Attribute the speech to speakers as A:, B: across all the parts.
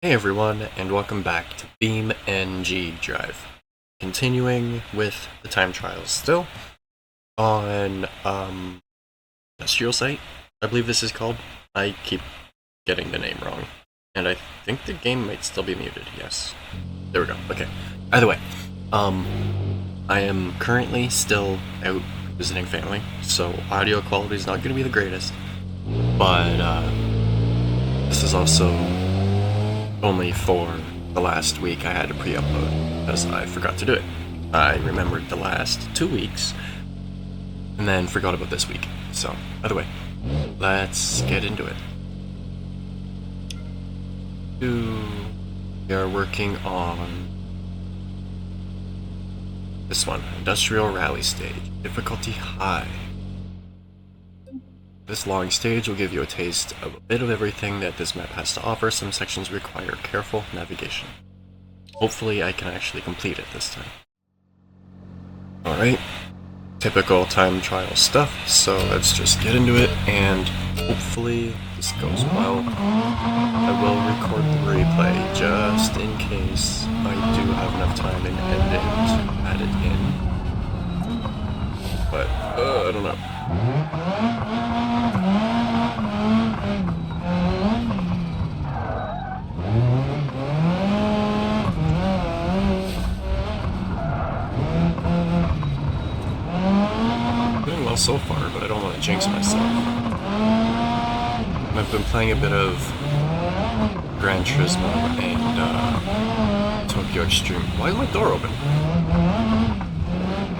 A: Hey everyone, and welcome back to BeamNG.drive. Continuing with the time trials still on industrial site, I believe this is called. I keep getting the name wrong, and I think the game might still be muted. Yes, there we go. Okay. Either way, I am currently still out visiting family, so audio quality is not going to be the greatest, but this is also only for the last week I had to pre-upload because I forgot to do it. I remembered the last 2 weeks and then forgot about this week. So, by the way, let's get into it. We are working on this one, Industrial Rally Stage, difficulty high. This long stage will give you a taste of a bit of everything that this map has to offer. Some sections require careful navigation. Hopefully I can actually complete it this time. Alright, typical time trial stuff, so let's just get into it, and hopefully this goes well. I will record the replay just in case I do have enough time in editing to add it in. But, I don't know. Doing well so far, but I don't want to jinx myself. I've been playing a bit of Gran Turismo and Tokyo Extreme. Why is my door open?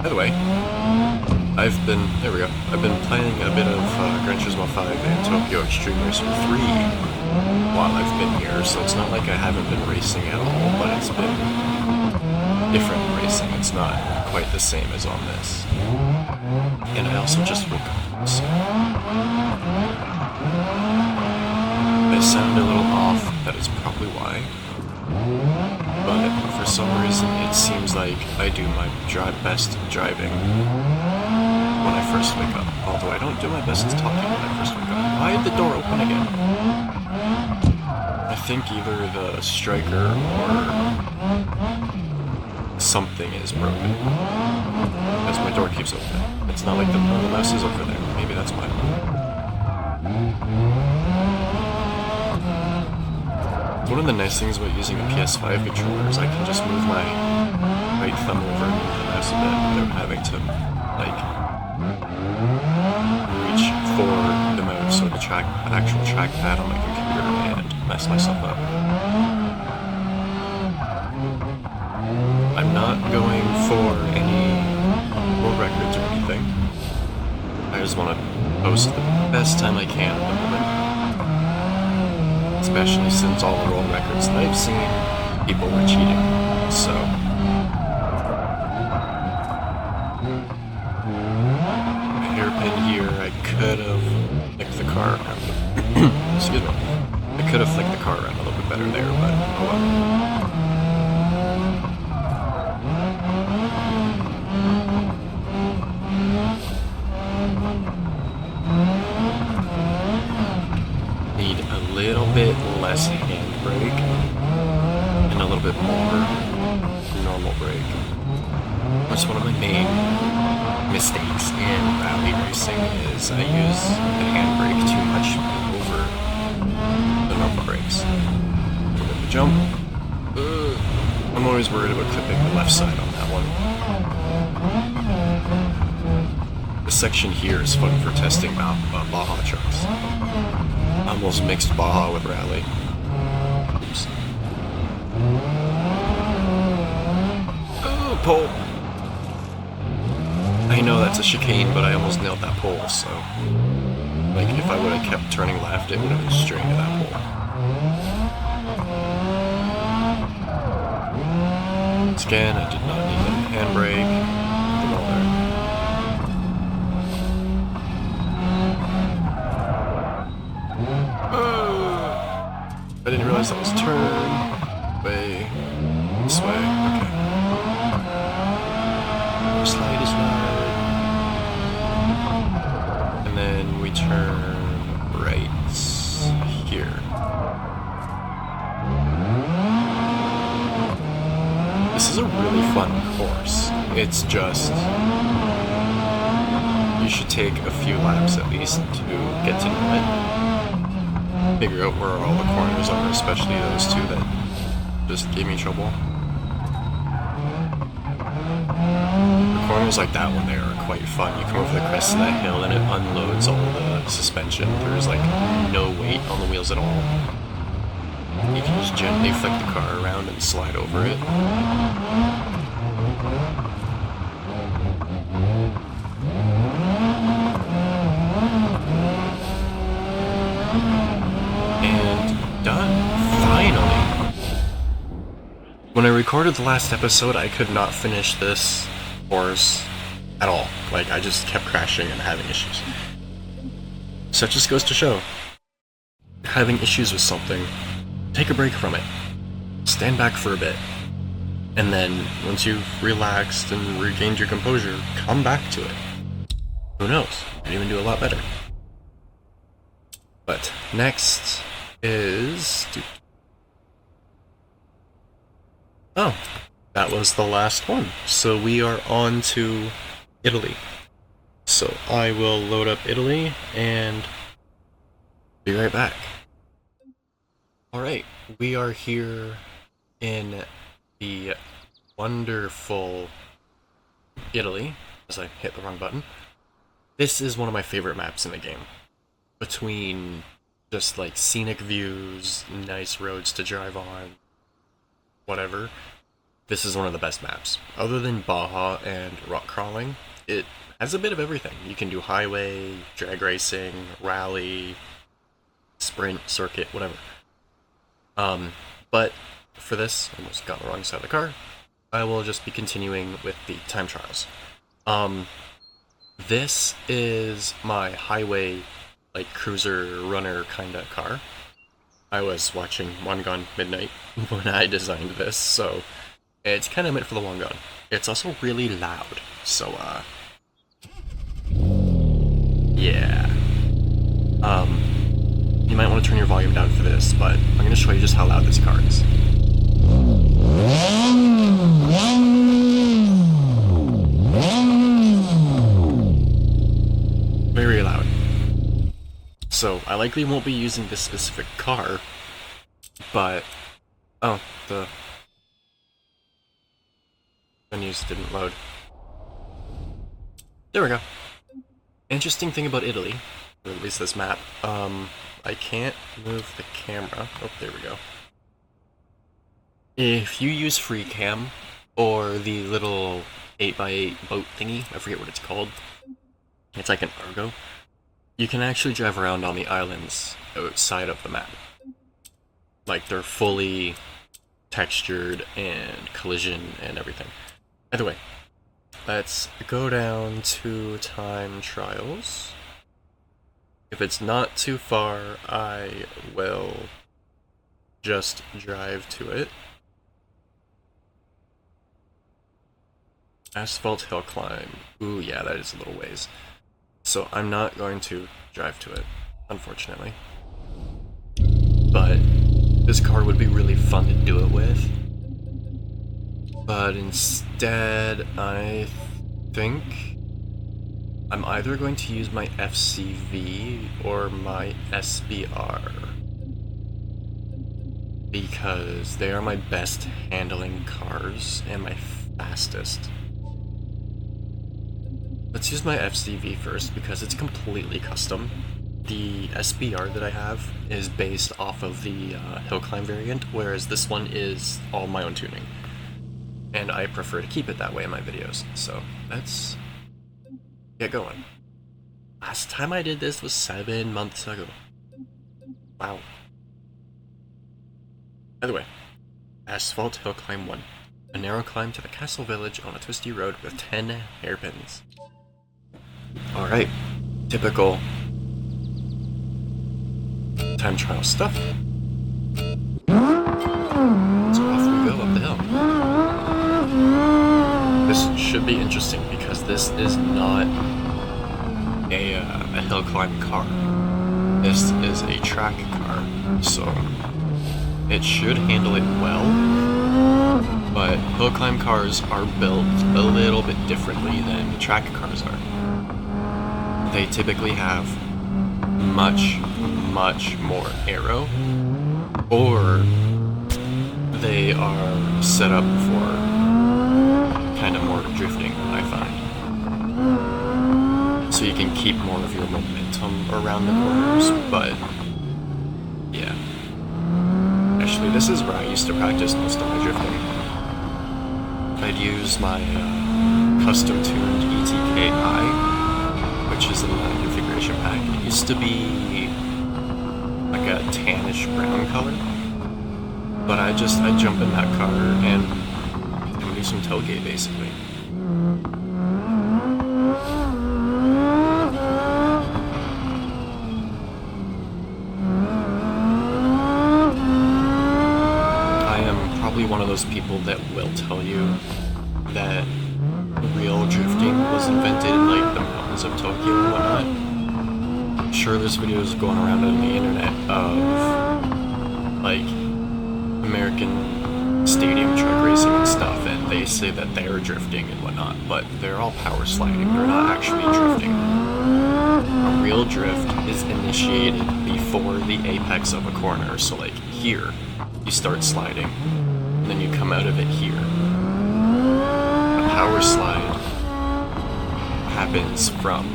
A: By the way, there we go. I've been playing a bit of Gran Turismo 5 and Tokyo Extreme Racer 3 while I've been here, so it's not like I haven't been racing at all, but it's been different racing. It's not quite the same as on this. And I also just woke up, so I sound a little off, that is probably why. But for some reason it seems like I do my best driving when I first wake up, although I don't do my best talking when I first wake up. Why did the door open again? I think either the striker or something is broken, because my door keeps open. It's not like the mouse is over there. Maybe that's why. One of the nice things about using a PS5 controller is I can just move my right thumb over and move the mouse a bit without having to, like, reach for the mouse or the actual trackpad on my computer and mess myself up. I'm not going for any world records or anything. I just want to post the best time I can at the moment. Especially since all the world records that I've seen, people were cheating. So a hairpin here, I could have flicked the car around. Excuse me. I could have flicked the car around a little bit better there, but oh well. Need a little bit less handbrake and a little bit more normal brake. That's one of my main mistakes in rally racing is I use the handbrake too much over the normal brakes. A little bit of a jump. I'm always worried about clipping the left side on that one. The section here is fun for testing Baja trucks. Almost mixed Baja with rally. Oops. Oh, pole! I know that's a chicane, but I almost nailed that pole, so... like, if I would have kept turning left, it would have been straight to that pole. Once again, I did not need a handbrake. Nothing all there. I didn't realize that was turn. Way. This way. Okay. Slide is right. And then we turn right here. This is a really fun course. It's just, you should take a few laps at least to get to know it. Figure out where all the corners are, especially those two that just gave me trouble. The corners like that one there are quite fun. You come over the crest of that hill and it unloads all the suspension. There's like no weight on the wheels at all. You can just gently flick the car around and slide over it. And done. Finally! When I recorded the last episode, I could not finish this course at all. Like, I just kept crashing and having issues. So it just goes to show, having issues with something, take a break from it. Stand back for a bit. And then, once you've relaxed and regained your composure, come back to it. Who knows? You can even do a lot better. But, next is... Oh, that was the last one. So we are on to Italy. So I will load up Italy and be right back. Alright, we are here in the wonderful Italy, as I hit the wrong button. This is one of my favorite maps in the game. Between just like scenic views, nice roads to drive on, whatever. This is one of the best maps. Other than Baja and rock crawling, it has a bit of everything. You can do highway, drag racing, rally, sprint, circuit, whatever. But for this, I almost got on the wrong side of the car, I will just be continuing with the time trials. This is my highway, like, cruiser runner kinda car. I was watching One Gone Midnight when I designed this, so it's kinda meant for the long gun. It's also really loud, so, yeah. You might want to turn your volume down for this, but I'm going to show you just how loud this car is. Very loud. So, I likely won't be using this specific car, but... Oh, the menus didn't load. There we go. Interesting thing about Italy, or at least this map, I can't move the camera. Oh, there we go. If you use free cam, or the little 8x8 boat thingy, I forget what it's called, it's like an Argo, you can actually drive around on the islands outside of the map. Like, they're fully textured and collision and everything. Either way, let's go down to time trials. If it's not too far, I will just drive to it. Asphalt hill climb. Ooh, yeah, that is a little ways. So I'm not going to drive to it, unfortunately. But this car would be really fun to do it with. But instead, I think I'm either going to use my FCV or my SBR, because they are my best handling cars and my fastest. Let's use my FCV first because it's completely custom. The SBR that I have is based off of the hill climb variant, whereas this one is all my own tuning. And I prefer to keep it that way in my videos, so let's get going. Last time I did this was 7 months ago. Wow. Either way, Asphalt Hill Climb 1. A narrow climb to the castle village on a twisty road with 10 hairpins. Alright, typical time trial stuff. So off we go up the hill. This should be interesting because this is not a hill climb car. This is a track car, so it should handle it well. but hill climb cars are built a little bit differently than track cars are. They typically have much more aero, or they are set up for kind of more drifting, I find. So you can keep more of your momentum around the corners, but yeah. Actually, this is where I used to practice most of my drifting. I'd use my custom-tuned ETK-I, which is in my configuration pack. It used to be like a tannish brown color, but I jump in that car and do some tailgate basically. One of those people that will tell you that real drifting was invented in like the mountains of Tokyo and whatnot. I'm sure there's videos going around on the internet of like American stadium truck racing and stuff, and they say that they're drifting and whatnot, but they're all power sliding, they're not actually drifting. A real drift is initiated before the apex of a corner, so like here, you start sliding, and then you come out of it here. A power slide happens from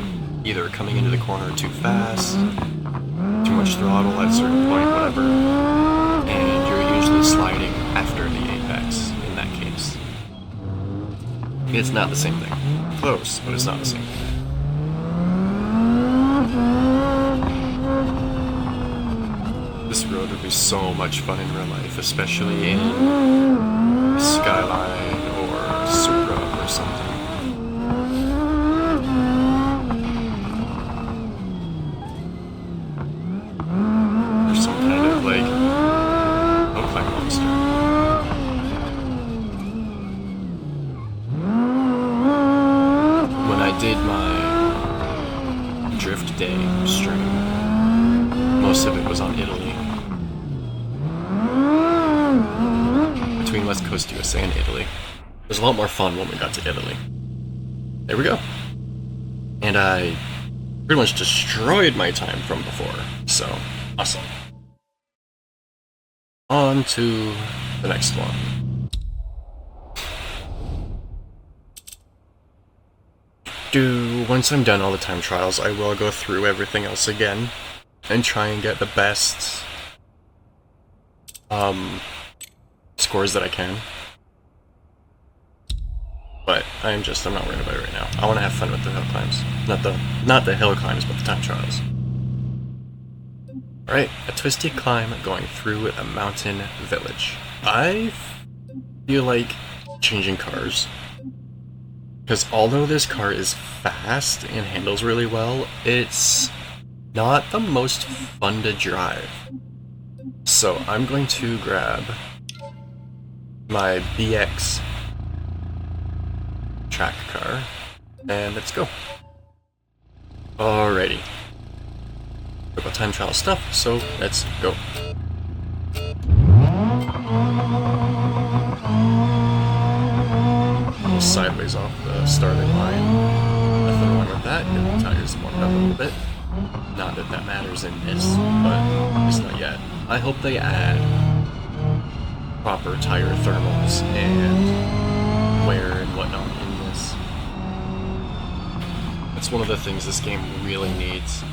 A: either coming into the corner too fast, too much throttle at a certain point, whatever, and you're usually sliding after the apex in that case. It's not the same thing. Close, but it's not the same thing. This road would be so much fun in real life, especially in Skyline or Supra or something. Or some kind of like hillclimb monster. When I did my Drift Day stream, most of it was on Italy. Between West Coast USA and Italy. It was a lot more fun when we got to Italy. There we go. And I pretty much destroyed my time from before, so awesome. On to the next one. Once I'm done all the time trials, I will go through everything else again and try and get the best scores that I can. But I'm not worried about it right now. I want to have fun with the hill climbs. Not the hill climbs, but the time trials. Alright, a twisty climb going through a mountain village. I feel like changing cars. Because although this car is fast and handles really well, it's not the most fun to drive. So I'm going to grab my BX track car and let's go. Alrighty. About time trial stuff, so let's go. Almost sideways off the starting line. Nothing wrong with that. Get the tires warmed up a little bit. Not that that matters in this, but it's not yet. I hope they add proper tire thermals and wear and whatnot in this. That's one of the things this game really needs.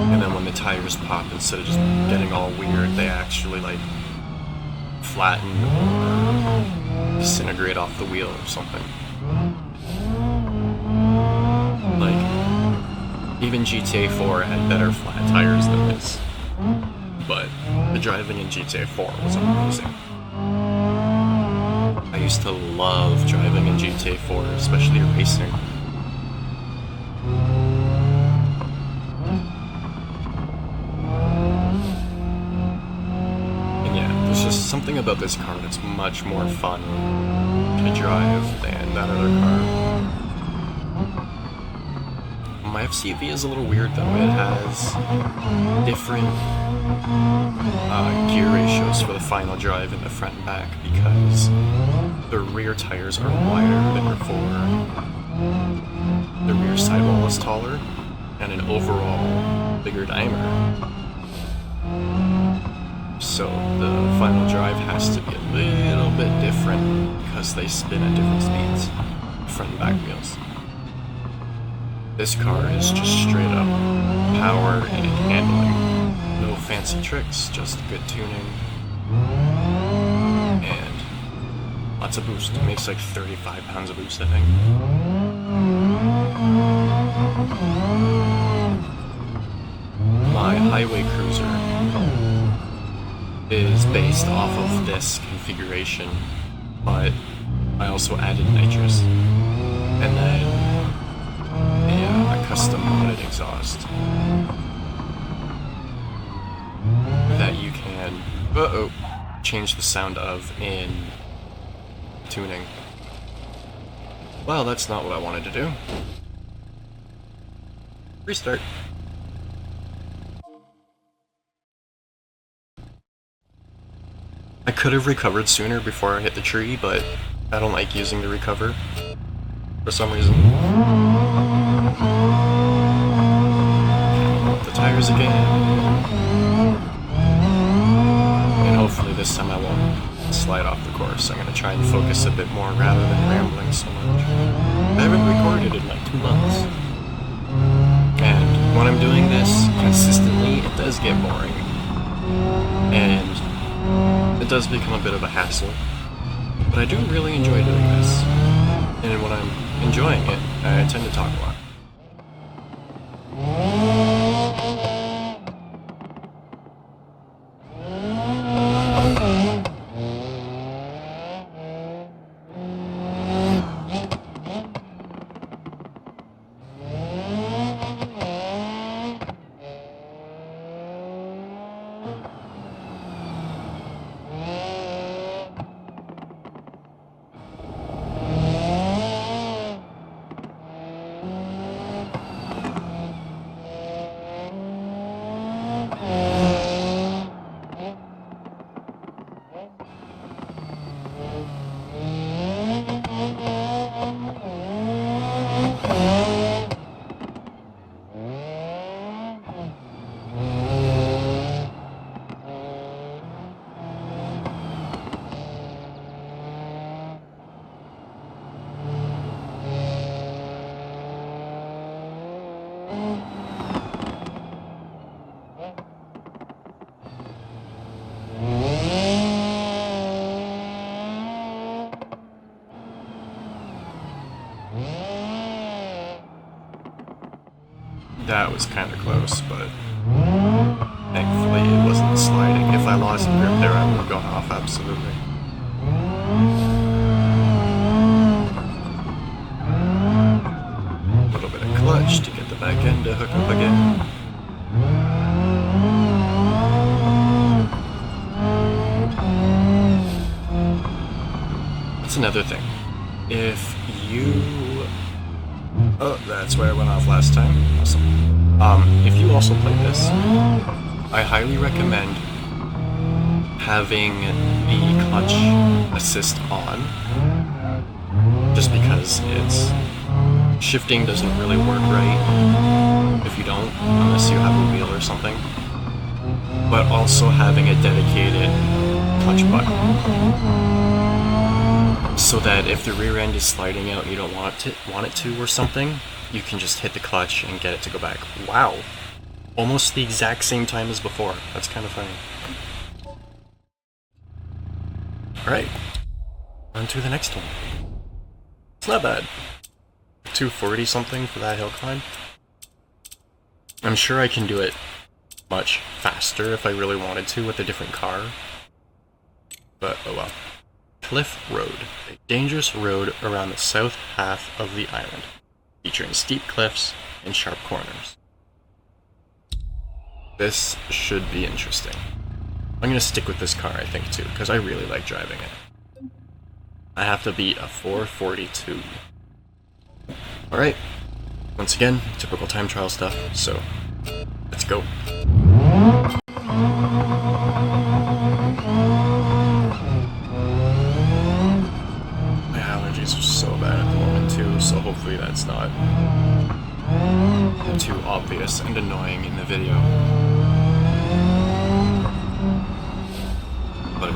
A: And then when the tires pop, instead of just getting all weird, they actually like flatten or disintegrate off the wheel or something. Like, even GTA 4 had better flat tires than this. But the driving in GTA 4 was amazing. I used to love driving in GTA 4, especially racing. And yeah, there's just something about this car that's much more fun to drive than that other car. My FCV is a little weird though. It has different gear ratios for the final drive in the front and back because the rear tires are wider than before. The rear sidewall is taller and an overall bigger diameter. So the final drive has to be a little bit different because they spin at different speeds, front and back wheels. This car is just straight up power and handling. No fancy tricks, just good tuning. And lots of boost. It makes like 35 pounds of boost, I think. My highway cruiser is based off of this configuration, but I also added nitrous. And then a custom modded exhaust that you can change the sound of in tuning. Well, that's not what I wanted to do. Restart. I could have recovered sooner before I hit the tree, but I don't like using the recover for some reason. The tires again. And hopefully this time I won't slide off the course. I'm going to try and focus a bit more rather than rambling so much. I haven't recorded in like 2 months. And when I'm doing this consistently, it does get boring. And it does become a bit of a hassle. But I do really enjoy doing this. And when I'm enjoying it, I tend to talk a lot. That was kind of close, but thankfully it wasn't sliding. If I lost grip there, I would have gone off, absolutely. A little bit of clutch to get the back end to hook up again. That's another thing. If you... Oh, that's where I went off last time. Awesome. If you also play this, I highly recommend having the clutch assist on, just because it's shifting doesn't really work right if you don't, unless you have a wheel or something. But also having a dedicated clutch button, so that if the rear end is sliding out and you don't want it to or something, you can just hit the clutch and get it to go back. Wow. Almost the exact same time as before. That's kind of funny. Alright. On to the next one. It's not bad. 240 something for that hill climb. I'm sure I can do it much faster if I really wanted to with a different car. But oh well. Cliff Road, a dangerous road around the south half of the island, featuring steep cliffs and sharp corners. This should be interesting. I'm going to stick with this car, I think, too, because I really like driving it. I have to beat a 442. Alright, once again, typical time trial stuff, so let's go.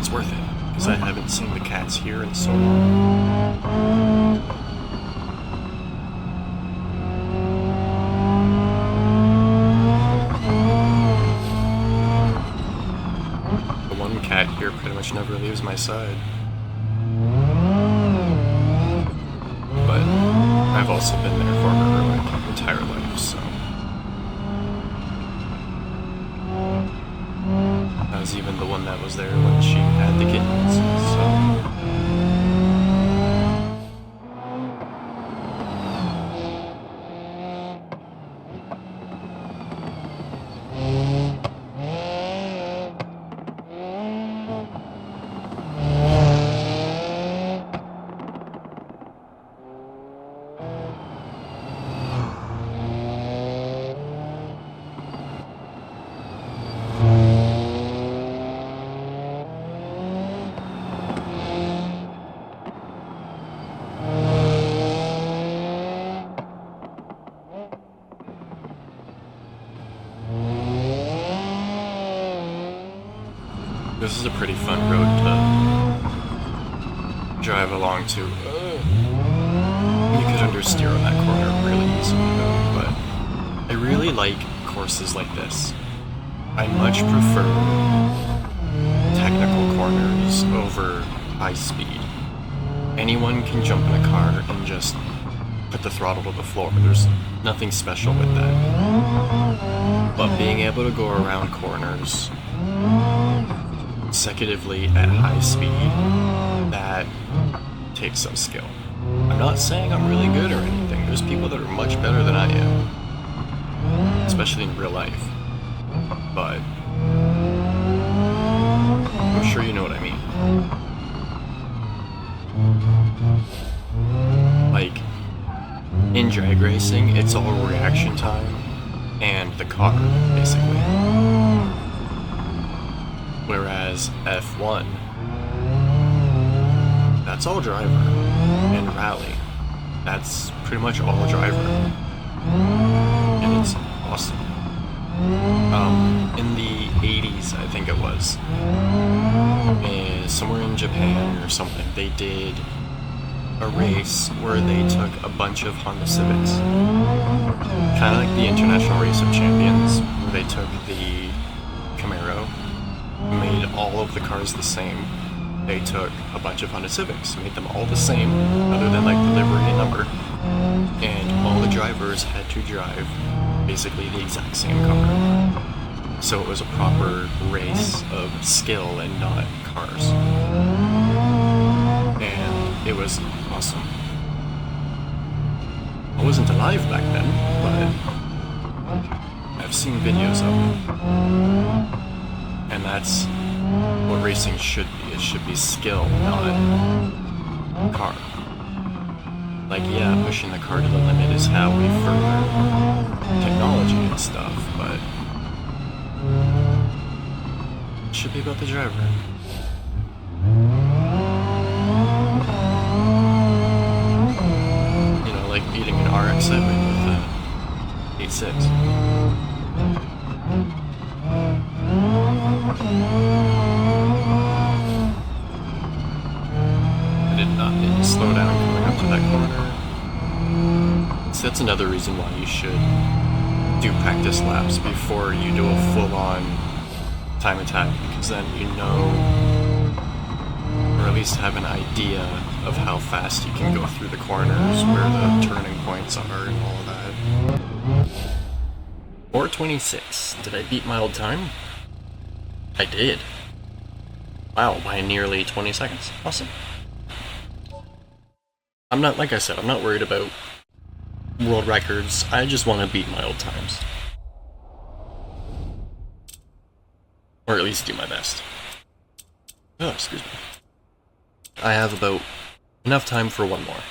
A: it's worth it, because I haven't seen the cats here in so long. The one cat here pretty much never leaves my side. But I've also been there for her like entire life, so. I was even the one that was there when she had the kittens, so. This is a pretty fun road to drive along to. You could understeer on that corner really easily though, but I really like courses like this. I much prefer technical corners over high speed. Anyone can jump in a car and just put the throttle to the floor. There's nothing special with that. But being able to go around corners consecutively at high speed, that takes some skill. I'm not saying I'm really good or anything. There's people that are much better than I am, especially in real life. But I'm sure you know what I mean. Like, in drag racing, it's all reaction time and the car, basically. Whereas F1, that's all driver. And rally, that's pretty much all driver. And it's awesome. In the 80s, I think it was, somewhere in Japan or something, they did a race where they took a bunch of Honda Civics. Kind of like the International Race of Champions, where they took the Camaro, made all of the cars the same. They took a bunch of Honda Civics, made them all the same, other than like the livery and number, and all the drivers had to drive basically the exact same car. So it was a proper race of skill and not cars. And it was awesome. I wasn't alive back then, but I've seen videos of it. And that's what racing should be. It should be skill, not car. Like, yeah, pushing the car to the limit is how we further technology and stuff, but it should be about the driver. You know, like beating an RX-7 with a 8.6. I did not need to slow down coming up to that corner. So that's another reason why you should do practice laps before you do a full-on time attack, because then you know, or at least have an idea of how fast you can go through the corners, where the turning points are, and all of that. 4:26. Did I beat my old time? I did. Wow, by nearly 20 seconds. Awesome. I'm not, like I said, I'm not worried about world records. I just want to beat my old times. Or at least do my best. Oh, excuse me. I have about enough time for one more,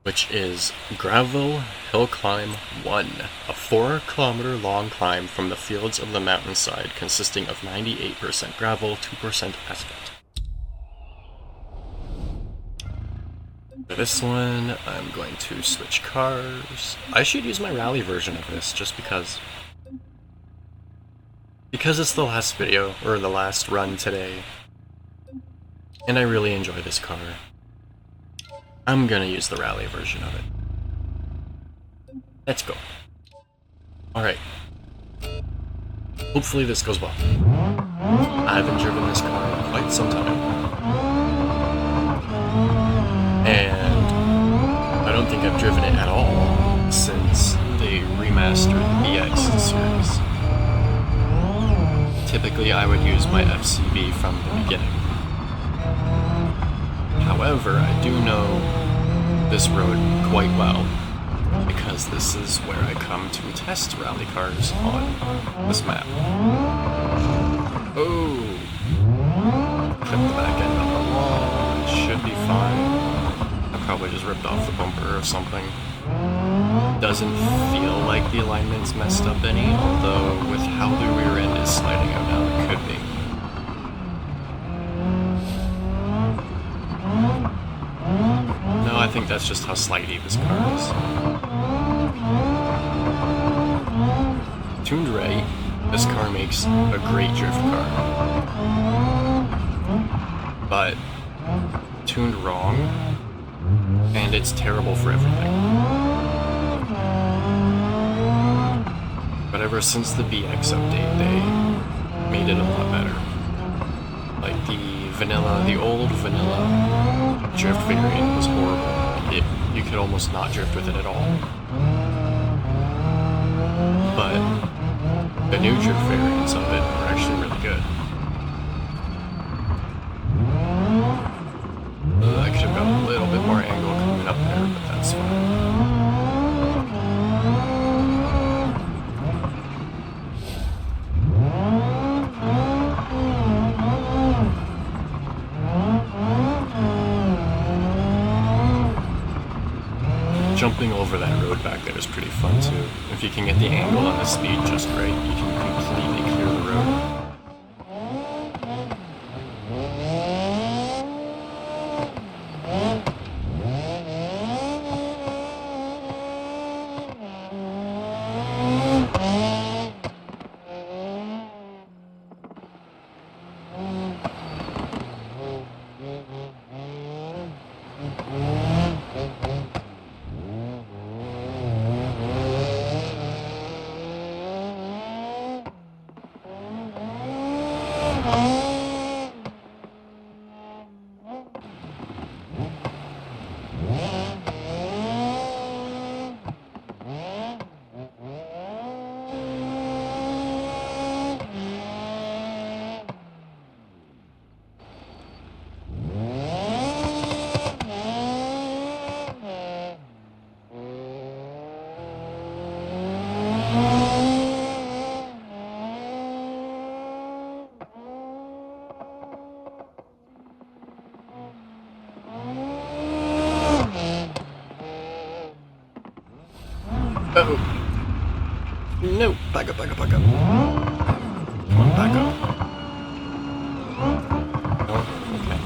A: which is Gravel Hill Climb 1, a 4-kilometer long climb from the fields of the mountainside consisting of 98% gravel, 2% asphalt. For this one, I'm going to switch cars. I should use my rally version of this, just because. because it's the last video, or the last run today, and I really enjoy this car, I'm gonna use the rally version of it. Let's go. Alright. Hopefully this goes well. I haven't driven this car in quite some time. And I don't think I've driven it at all since they remastered the BX series. Typically I would use my FCB from the beginning. However, I do know this road quite well, because this is where I come to test rally cars on this map. Oh! Clip the back end on the wall, it should be fine. I probably just ripped off the bumper or something. Doesn't feel like the alignment's messed up any, although with how the rear end is sliding out now, it could be. No, I think that's just how slidey this car is. Tuned right, this car makes a great drift car. But tuned wrong, and it's terrible for everything. But ever since the BX update, they made it a lot better. Like the old vanilla drift variant was horrible. You could almost not drift with it at all. But the new drift variants of it are actually really good. I could have got a little bit more angle coming up there, but that's fine. Jumping over that road back there is pretty fun too. If you can get the angle and the speed just right, you can completely clear the road. Uh-oh. No, back up, back up, back up. Come on, back up. Oh, okay.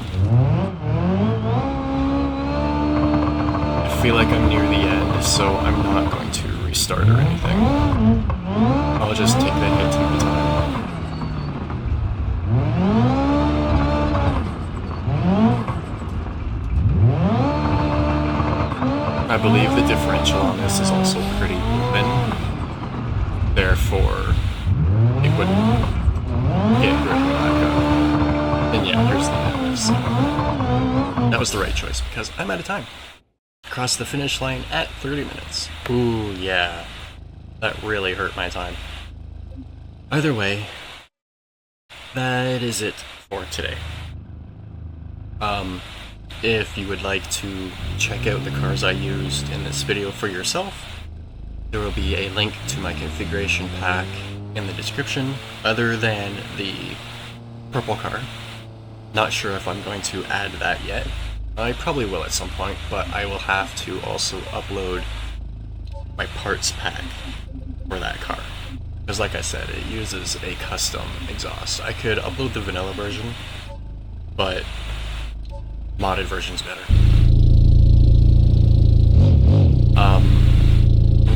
A: I feel like I'm near the end, so I'm not going to restart or anything. I'll just take the hit every time. I believe the differential on this is also pretty even, therefore it wouldn't get really back up. And yeah, here's the end. So that was the right choice because I'm out of time. Crossed the finish line at 30 minutes. Ooh, yeah. That really hurt my time. Either way, that is it for today. If you would like to check out the cars I used in this video for yourself, there will be a link to my configuration pack in the description, other than the purple car. Not sure if I'm going to add that yet. I probably will at some point, but I will have to also upload my parts pack for that car. Because like I said, it uses a custom exhaust. I could upload the vanilla version, but modded version's better.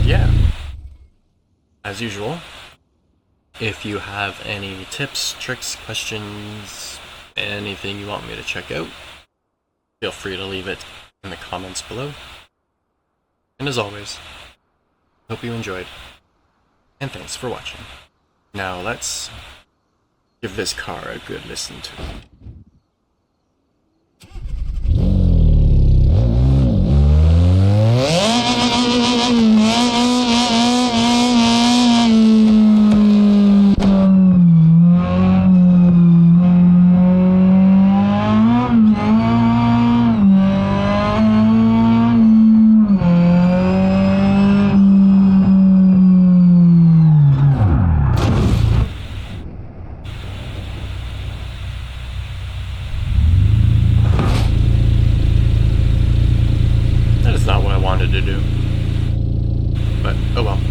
A: Yeah. As usual, If you have any tips, tricks, questions, anything you want me to check out, feel free to leave it in the comments below. And as always, hope you enjoyed, and thanks for watching. Now let's give this car a good listen to. That is not what I wanted to do. But, oh well.